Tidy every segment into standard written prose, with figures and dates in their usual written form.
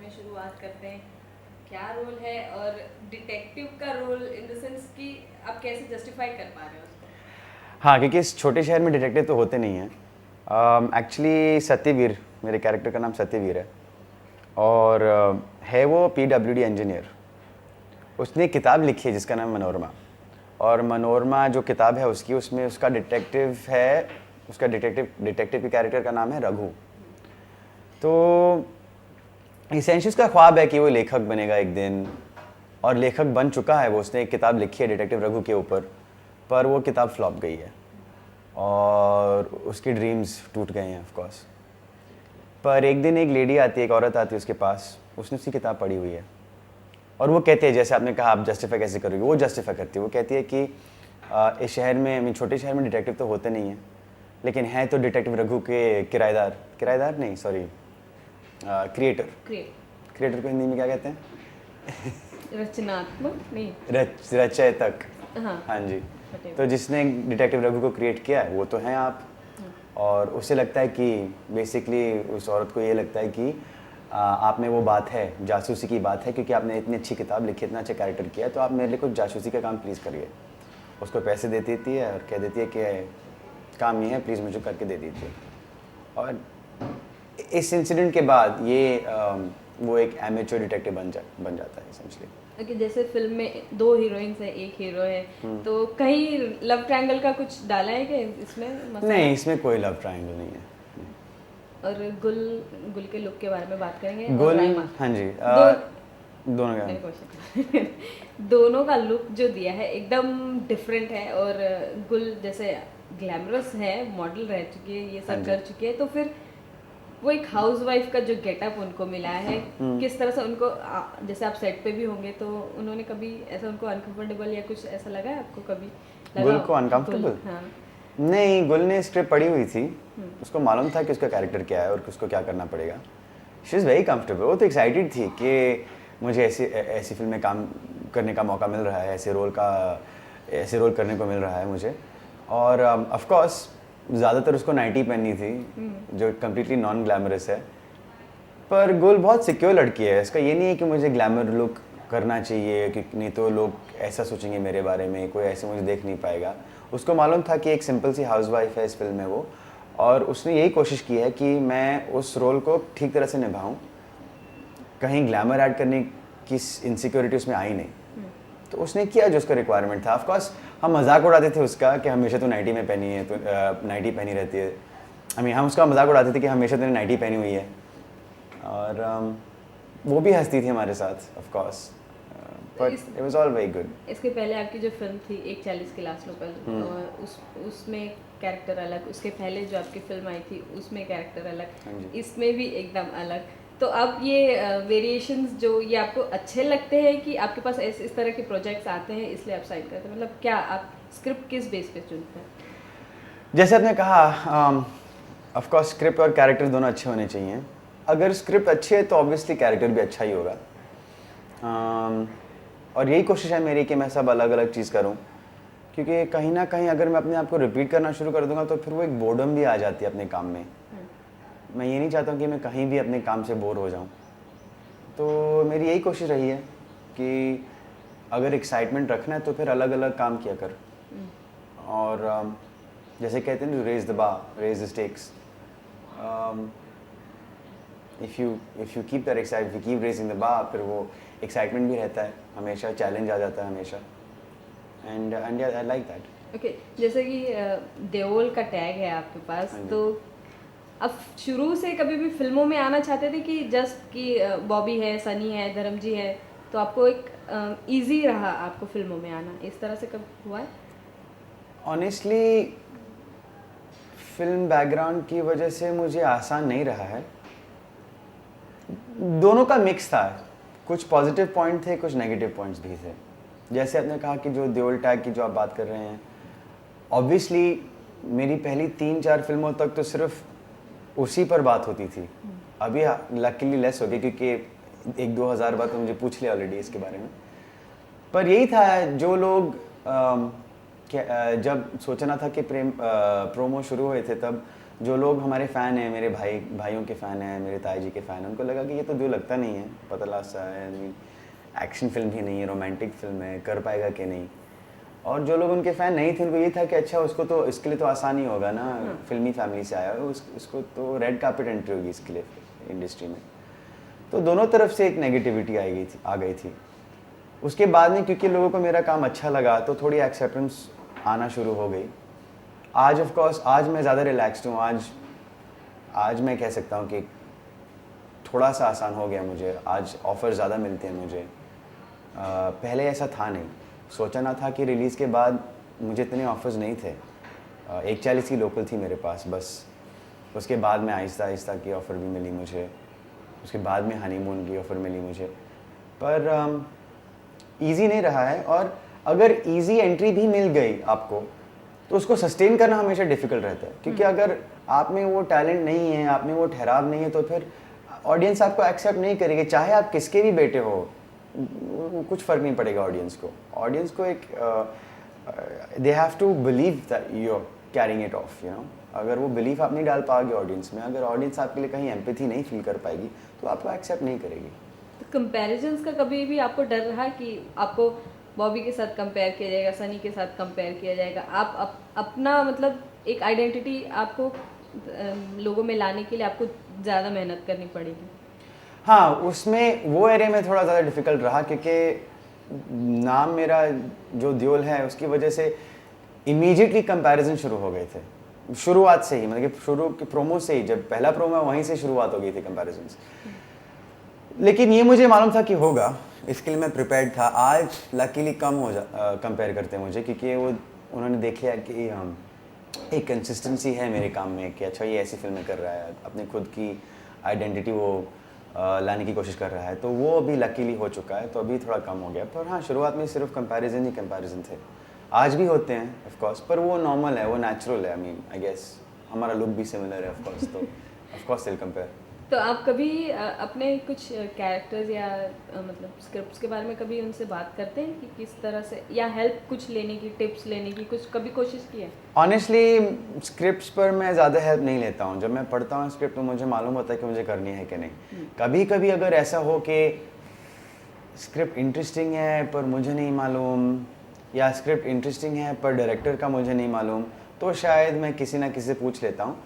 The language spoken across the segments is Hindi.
में शुरुआत करते हैं। क्या रोल है और डिटेक्टिव का रोल इन द सेंस कि आप कैसे जस्टिफाई कर पा रहे हो उसको? हाँ, क्योंकि इस छोटे शहर में डिटेक्टिव तो होते नहीं हैं। एक्चुअली सत्यवीर, मेरे कैरेक्टर का नाम सत्यवीर है और है वो पीडब्ल्यूडी इंजीनियर। उसने एक किताब लिखी है जिसका नाम मनोरमा, और मनोरमा जो किताब है उसकी, उसमें उसका डिटेक्टिव है, उसका डिटेक्टिव के कैरेक्टर का नाम है रघु। तो इसेंशियली उसका ख्वाब है कि वो लेखक बनेगा एक दिन, और लेखक बन चुका है वो। उसने एक किताब लिखी है डिटेक्टिव रघु के ऊपर, पर वो किताब फ्लॉप गई है और उसके ड्रीम्स टूट गए हैं ऑफ कोर्स। पर एक दिन एक लेडी आती है, एक औरत आती है उसके पास, उसने उसकी किताब पढ़ी हुई है और वो कहती है, जैसे आपने कहा आप जस्टिफाई कैसे करोगे, वो जस्टिफाई करती है। वो कहती है कि इस शहर में, छोटे शहर में डिटेक्टिव तो होते नहीं हैं, लेकिन हैं तो डिटेक्टिव रघु के किराएदार नहीं, सॉरी, क्रिएटर। क्रिएटर को हिंदी में क्या कहते हैं? रचनात्मक नहीं, रचयितक। हाँ हाँ जी। whatever। तो जिसने डिटेक्टिव रघु को क्रिएट किया है वो तो हैं आप। और उसे लगता है कि बेसिकली उस औरत को ये लगता है कि आप में वो बात है, जासूसी की बात है, क्योंकि आपने इतनी अच्छी किताब लिखी, इतना अच्छा कैरेक्टर किया है, तो आप मेरे लिए कुछ जासूसी का काम प्लीज़ करिए। उसको पैसे दे देती है और कह देती है कि काम ये है, प्लीज़ मुझे करके दे दीजिए। और इस इंसिडेंट के बाद ये वो एक एमेच्योर डिटेक्टिव बन जाता है एसेंशियली। ओके, जैसे फिल्म में दो हीरोइंस है, एक हीरो है, तो कहीं लव ट्रायंगल का कुछ डाला है क्या इसमें मसाला? नहीं, इसमें कोई लव ट्रायंगल नहीं है। और गुल के लुक के बारे में बात करेंगे। और गुल, राइमा, हाँ जी, दोनों मैंने का क्वेश्चन दोनों का लुक जो दिया है एकदम डिफरेंट है। और गुल जैसे ग्लैमरस है, मॉडल रह चुकी है, ये हाँ सब जी। कर चुकी है, तो फिर वो एक हाउसवाइफ का जो गेटअप उनको मिला है, किस तरह से उनको जैसे आप सेट पे भी होंगे तो उन्होंने कभी ऐसा उनको अनकंफर्टेबल या कुछ ऐसा लगा है आपको? कभी लगा गुल को अनकंफर्टेबल? हाँ। नहीं, गुल ने स्क्रिप्ट पढ़ी हुई थी, उसको मालूम था कि उसका कैरेक्टर क्या है और उसको क्या करना पड़ेगा। She is very comfortable. वो तो एक्साइटेड थी कि मुझे ऐसी फिल्म में काम करने का मौका मिल रहा है, ऐसे रोल करने को मिल रहा है मुझे। और ऑफ कोर्स ज़्यादातर उसको नाइटी पहननी थी जो कम्प्लीटली नॉन ग्लैमरस है। पर गुल बहुत सिक्योर लड़की है, इसका ये नहीं है कि मुझे ग्लैमर लुक करना चाहिए, कि नहीं तो लोग ऐसा सोचेंगे मेरे बारे में, कोई ऐसे मुझे देख नहीं पाएगा। उसको मालूम था कि एक सिंपल सी हाउसवाइफ है इस फिल्म में वो, और उसने यही कोशिश की है कि मैं उस रोल को ठीक तरह से निभाऊं, कहीं ग्लैमर ऐड करने की इनसिक्योरिटी उसमें आई नहीं। तो उसने किया जो उसका रिक्वायरमेंट था। ऑफ कोर्स हम मजाक उड़ाते थे उसका कि हमेशा तो नाइटी में पहनी है, तो नाइटी पहनी रहती है। हम उसका मजाक उड़ाते थे कि हमेशा तूने नाइटी पहनी हुई है, और वो भी हंसती थी हमारे साथ of course, but it was all very good. इसके पहले आपकी जो फिल्म थी 140 क्लास लोकल, उसमें कैरेक्टर अलग, उसके पहले जो आपकी फिल्म आई थी उसमें कैरेक्टर हाँ अलग, जी। इसमें भी एकदम अलग। तो अब ये वेरिएशंस जो ये आपको अच्छे लगते हैं कि आपके पास इस तरह के प्रोजेक्ट्स आते हैं इसलिए आप साइन करते हैं? मतलब क्या आप स्क्रिप्ट किस बेस पे चुनते हैं? जैसे आपने कहा, ऑफ कोर्स स्क्रिप्ट और कैरेक्टर दोनों अच्छे होने चाहिए। अगर स्क्रिप्ट अच्छी है तो ऑब्वियसली कैरेक्टर भी अच्छा ही होगा। और यही कोशिश है मेरी कि मैं सब अलग अलग चीज़ करूं, क्योंकि कहीं ना कहीं अगर मैं अपने आप को रिपीट करना शुरू कर दूंगा तो फिर वो एक बोर्डम भी आ जाती है अपने काम में। मैं ये नहीं चाहता हूँ कि मैं कहीं भी अपने काम से बोर हो जाऊँ। तो मेरी यही कोशिश रही है कि अगर एक्साइटमेंट रखना है तो फिर अलग अलग काम किया कर। और जैसे कहते हैं raise the bar, raise the stakes. If you keep that excite, if you keep raising the bar, फिर वो एक्साइटमेंट भी रहता है हमेशा, चैलेंज आ जाता है हमेशा। And I like that. Okay, जैसे कि देओल का टैग है आपके पास, हाँ जी। तो अब शुरू से कभी भी फिल्मों में आना चाहते थे कि जस्ट कि बॉबी है, सनी है, धर्मजी है, तो आपको एक इजी रहा आपको फिल्मों में आना, इस तरह से कब हुआ है? ऑनेस्टली फिल्म बैकग्राउंड की वजह से मुझे आसान नहीं रहा है। दोनों का मिक्स था, कुछ पॉजिटिव पॉइंट थे, कुछ नेगेटिव पॉइंट्स भी थे। जैसे आपने कहा कि जो देओल टैग की जो आप बात कर रहे हैं, ऑब्वियसली मेरी पहली 3-4 फिल्मों तक तो सिर्फ उसी पर बात होती थी। अभी लकीली लेस हो गई, क्योंकि 1-2 हज़ार बार तो मुझे पूछ लिया ऑलरेडी इसके बारे में। पर यही था, जो लोग जब सोचना था कि प्रोमो शुरू हुए थे तब जो लोग हमारे फ़ैन हैं, मेरे भाइयों के फ़ैन हैं, मेरे ताई जी के फ़ैन हैं, उनको लगा कि ये तो जो लगता नहीं है, पतला सा है, एक्शन फिल्म ही नहीं है, रोमांटिक फिल्म है, कर पाएगा कि नहीं। और जो लोग उनके फ़ैन नहीं थे, उनको ये था कि अच्छा उसको तो इसके लिए तो आसान ही होगा ना, फिल्मी फैमिली से आया है, उसको तो रेड कार्पेट एंट्री होगी इसके लिए इंडस्ट्री में। तो दोनों तरफ से एक नेगेटिविटी आ गई थी। उसके बाद में क्योंकि लोगों को मेरा काम अच्छा लगा तो थोड़ी एक्सेप्टेंस आना शुरू हो गई। आज ऑफ कोर्स आज मैं ज़्यादा रिलैक्स्ड हूँ। आज मैं कह सकता हूँ कि थोड़ा सा आसान हो गया मुझे। आज ऑफ़र ज़्यादा मिलते हैं मुझे। पहले ऐसा था नहीं। सोचा ना था कि रिलीज़ के बाद मुझे इतने ऑफ़र्स नहीं थे। 140 की लोकल थी मेरे पास बस। उसके बाद में आहिस्ता आहिस्ता की ऑफ़र भी मिली मुझे। उसके बाद में हनीमून की ऑफ़र मिली मुझे। पर ईज़ी नहीं रहा है, और अगर ईज़ी एंट्री भी मिल गई आपको तो उसको सस्टेन करना हमेशा डिफ़िकल्ट रहता है, क्योंकि अगर आप में वो टैलेंट नहीं है, आप में वो ठहराव नहीं है, तो फिर ऑडियंस आपको एक्सेप्ट नहीं करेगी। चाहे आप किसके भी बेटे हो, कुछ फ़र्क नहीं पड़ेगा ऑडियंस को। एक they have to believe that you are carrying it off, you know. अगर वो बिलीफ आप नहीं डाल पाओगे ऑडियंस में, अगर ऑडियंस आपके लिए कहीं एम्पैथी नहीं फील कर पाएगी, तो आपको एक्सेप्ट नहीं करेगी। तो कंपैरिजंस का कभी भी आपको डर रहा कि आपको बॉबी के साथ कंपेयर किया जाएगा, सनी के साथ कंपेयर किया जाएगा? आप अपना मतलब एक आइडेंटिटी आपको लोगों में लाने के लिए आपको ज़्यादा मेहनत करनी पड़ेगी। हाँ, उसमें वो एरिया में थोड़ा ज़्यादा डिफ़िकल्ट रहा, क्योंकि नाम मेरा जो दियोल है उसकी वजह से इमीडिएटली कंपैरिजन शुरू हो गए थे। शुरुआत से ही, मतलब कि शुरू के प्रोमो से ही, जब पहला प्रोमो वहीं से शुरुआत हो गई थी कंपैरिजन्स। लेकिन ये मुझे मालूम था कि होगा, इसके लिए मैं प्रिपेयर्ड था। आज लकीली कम कंपेयर करते हैं मुझे, क्योंकि वो उन्होंने देख लिया कि एक कंसिस्टेंसी है मेरे काम में, कि अच्छा ये ऐसी फिल्में कर रहा है, अपनी खुद की आइडेंटिटी वो लाने की कोशिश कर रहा है। तो वो अभी लकीली हो चुका है, तो अभी थोड़ा कम हो गया। पर हाँ, शुरुआत में सिर्फ कंपैरिजन ही कंपैरिजन थे। आज भी होते हैं ऑफ कोर्स, पर वो नॉर्मल है, वो नेचुरल है। आई मीन आई गेस हमारा लुक भी सिमिलर है ऑफ कोर्स, तो ऑफ कोर्स विल कंपेयर। तो आप कभी अपने कुछ कैरेक्टर्स या मतलब स्क्रिप्ट्स के बारे में कभी उनसे बात करते हैं कि किस तरह से, या हेल्प कुछ लेने की, टिप्स लेने की कुछ कभी कोशिश की है? ऑनेस्टली स्क्रिप्ट्स पर मैं ज़्यादा हेल्प नहीं लेता हूँ। जब मैं पढ़ता हूँ स्क्रिप्ट तो मुझे मालूम होता है कि मुझे करनी है कि नहीं। कभी कभी अगर ऐसा हो कि स्क्रिप्ट इंटरेस्टिंग है पर मुझे नहीं मालूम, या स्क्रिप्ट इंटरेस्टिंग है पर डायरेक्टर का मुझे नहीं मालूम, तो शायद मैं किसी ना किसी से पूछ लेता हूँ।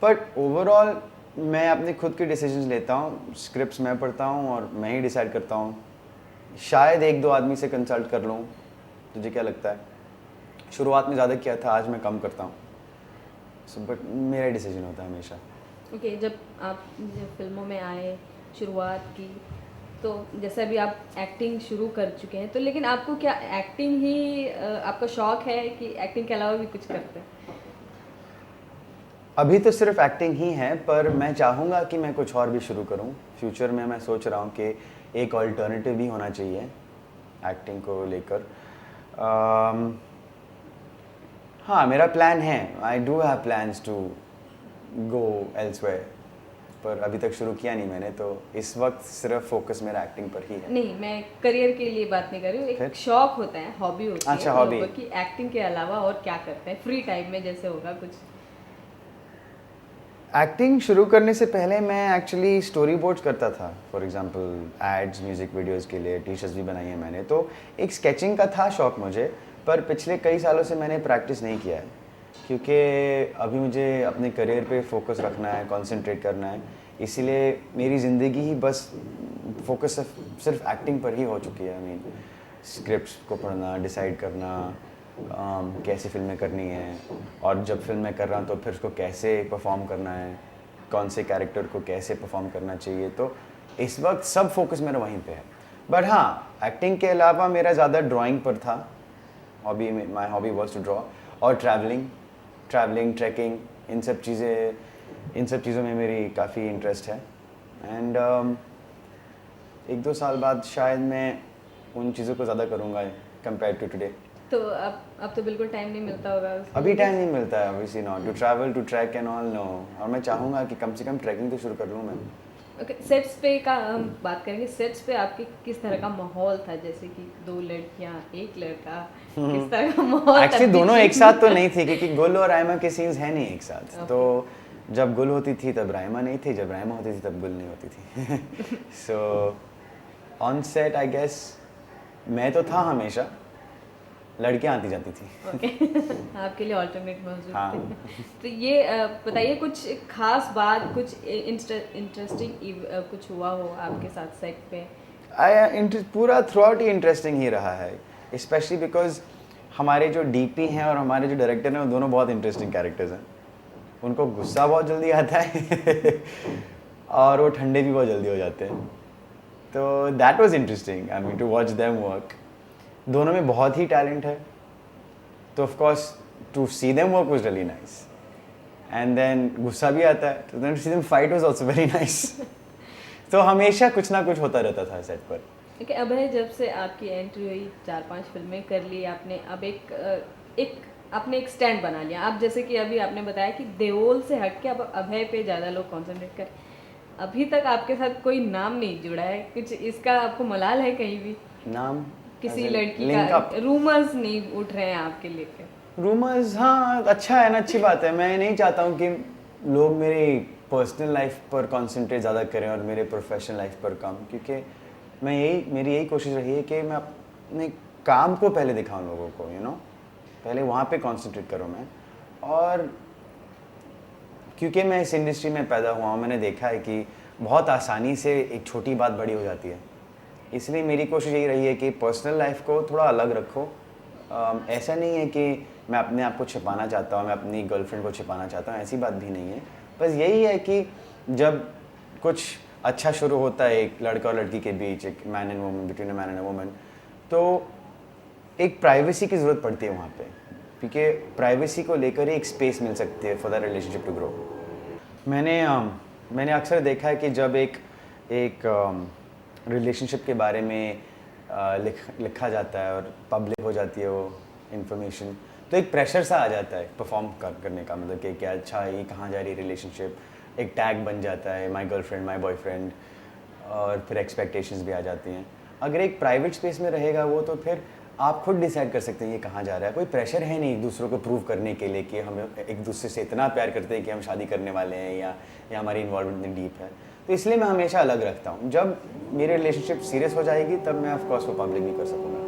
बट ओवरऑल मैं अपने खुद के डिसीजंस लेता हूँ। स्क्रिप्ट्स मैं पढ़ता हूँ और मैं ही डिसाइड करता हूँ। शायद एक दो आदमी से कंसल्ट कर लूँ। तुझे क्या लगता है? शुरुआत में ज़्यादा किया था, आज मैं कम करता हूँ। बट मेरा डिसीजन होता है हमेशा। ओके, जब फिल्मों में आए, शुरुआत की, तो जैसे अभी आप एक्टिंग शुरू कर चुके हैं, तो लेकिन आपको क्या एक्टिंग ही आपका शौक है कि एक्टिंग के अलावा भी कुछ करते हैं? अभी तो सिर्फ एक्टिंग ही है, पर मैं चाहूँगा कि मैं कुछ और भी शुरू करूँ। फ्यूचर में मैं सोच रहा हूँ कि एक ऑल्टरनेटिव भी होना चाहिए एक्टिंग को लेकर। हाँ, मेरा प्लान है, I do have plans to go elsewhere, पर अभी तक शुरू किया नहीं मैंने। तो इस वक्त सिर्फ फोकस मेरा एक्टिंग पर ही है। नहीं, मैं करियर के लिए बात नहीं कर रही हूँ, एक शौक होता है, हॉबी होती अच्छा, है हॉबी लोगों की, एक्टिंग के अलावा और क्या करते हैं फ्री टाइम में, जैसे होगा कुछ? एक्टिंग शुरू करने से पहले मैं एक्चुअली स्टोरी बोर्ड्स करता था। For example ads, music videos के लिए टी शर्ट्स भी बनाई है मैंने। तो एक स्केचिंग का था शौक मुझे, पर पिछले कई सालों से मैंने प्रैक्टिस नहीं किया है, क्योंकि अभी मुझे अपने करियर पे फोकस रखना है, कंसंट्रेट करना है। इसीलिए मेरी ज़िंदगी ही बस फोकस सिर्फ एक्टिंग पर ही हो चुकी है। आई मीन स्क्रिप्ट्स को पढ़ना, डिसाइड करना कैसी फिल्में करनी है, और जब फिल्म मैं कर रहा हूँ तो फिर उसको कैसे परफॉर्म करना है, कौन से कैरेक्टर को कैसे परफॉर्म करना चाहिए। तो इस वक्त सब फोकस मेरा वहीं पे है। बट हाँ, एक्टिंग के अलावा मेरा ज़्यादा ड्राइंग पर था। My hobby was to draw, और ट्रैवलिंग, ट्रैकिंग, इन सब चीज़ों में मेरी काफ़ी इंटरेस्ट है। एंड एक दो साल बाद शायद मैं उन चीज़ों को ज़्यादा करूँगा कंपेयर टू टुडे। तो अब तो बिल्कुल टाइम नहीं मिलता होगा उसके अभी लिए? टाइम नहीं मिलता है obviously not, to travel, to trek and all, no. और मैं चाहूँगा कि कम से कम ट्रैकिंग तो शुरू कर लूँ मैं। ओके, सेट्स पे का हम बात करेंगे। सेट्स पे आपके किस तरह का माहौल था? जैसे कि 2 लड़कियां, 1 लड़का, किस तरह का माहौल था? एक्चुअली दोनों एक साथ तो नहीं थे, क्योंकि गुल और आयमा के सीन्स हैं नहीं एक साथ। तो जब गुल होती थी तब राइमा नहीं थी, जब राइमा होती थी तब गुल नहीं होती थी। So on set I guess मैं तो था हमेशा, लड़कियां आती जाती थी। ओके आपके लिए ऑल्टरनेट मौजूद हाँ। थे। तो ये बताइए कुछ खास बात, कुछ इंटरेस्टिंग कुछ हुआ हो आपके साथ सेट पे? पूरा थ्रू आउट ही इंटरेस्टिंग ही रहा है, स्पेशली बिकॉज हमारे जो डीपी हैं और हमारे जो डायरेक्टर हैं वो दोनों बहुत इंटरेस्टिंग कैरेक्टर्स हैं। उनको गुस्सा बहुत जल्दी आता है और वो ठंडे भी बहुत जल्दी हो जाते हैं। तो that was interesting, I mean to watch them work. दोनों में बहुत ही टैलेंट है, तो of course to see them work was really nice. And then गुस्सा भी आता है, तो then see them fight was also very nice. तो हमेशा कुछ ना कुछ होता रहता था सेट पर। ओके अभय, जब से आपकी एंट्री हुई, 4-5 फिल्में कर ली आपने, अब आपने एक स्टैंड बना लिया। आप जैसे कि अभी आपने बताया कि देओल से हट के अब अभय पे ज़्यादा लोग कॉन्सेंट्रेट कर, अभी तक आपके साथ कोई नाम नहीं जुड़ा है, कुछ इसका आपको मलाल है कहीं भी? नाम किसी लड़की लिंक का अप रूमर्स नहीं उठ रहे हैं आपके लेकर? रूमर्स, हाँ अच्छा है ना, अच्छी बात है। मैं नहीं चाहता हूँ कि लोग मेरी पर्सनल लाइफ पर कंसंट्रेट ज़्यादा करें और मेरे प्रोफेशनल लाइफ पर कम, क्योंकि मेरी यही कोशिश रही है कि मैं अपने काम को पहले दिखाऊं लोगों को, यू नो, पहले वहाँ पे कंसंट्रेट करूँ मैं। और क्योंकि मैं इस इंडस्ट्री में पैदा हुआ हूँ, मैंने देखा है कि बहुत आसानी से एक छोटी बात बड़ी हो जाती है। इसलिए मेरी कोशिश यही रही है कि पर्सनल लाइफ को थोड़ा अलग रखो। ऐसा नहीं है कि मैं अपने आप को छिपाना चाहता हूँ, मैं अपनी गर्लफ्रेंड को छिपाना चाहता हूँ, ऐसी बात भी नहीं है। बस यही है कि जब कुछ अच्छा शुरू होता है एक लड़का और लड़की के बीच, एक man and woman, between a man and a woman, तो एक प्राइवेसी की ज़रूरत पड़ती है वहाँ पे, क्योंकि प्राइवेसी को लेकर ही एक स्पेस मिल सकती है for the relationship to grow. मैंने अक्सर देखा है कि जब एक रिलेशनशिप के बारे में लिखा जाता है और पब्लिक हो जाती है वो इन्फॉर्मेशन, तो एक प्रेशर सा आ जाता है परफॉर्म करने का, मतलब कि क्या अच्छा ये कहाँ जा रही है रिलेशनशिप, एक टैग बन जाता है माय गर्लफ्रेंड माय बॉयफ्रेंड, और फिर एक्सपेक्टेशंस भी आ जाती हैं। अगर एक प्राइवेट स्पेस में रहेगा वो, तो फिर आप खुद डिसाइड कर सकते हैं ये कहाँ जा रहा है। कोई प्रेशर है नहीं एक दूसरों को प्रूव करने के लिए कि हम एक दूसरे से इतना प्यार करते हैं कि हम शादी करने वाले हैं, या हमारी इन्वॉल्वमेंट इतनी डीप है। तो इसलिए मैं हमेशा अलग रखता हूँ। जब मेरी रिलेशनशिप सीरियस हो जाएगी तब मैं ऑफकोर्स वो पब्लिक नहीं कर सकूँगा।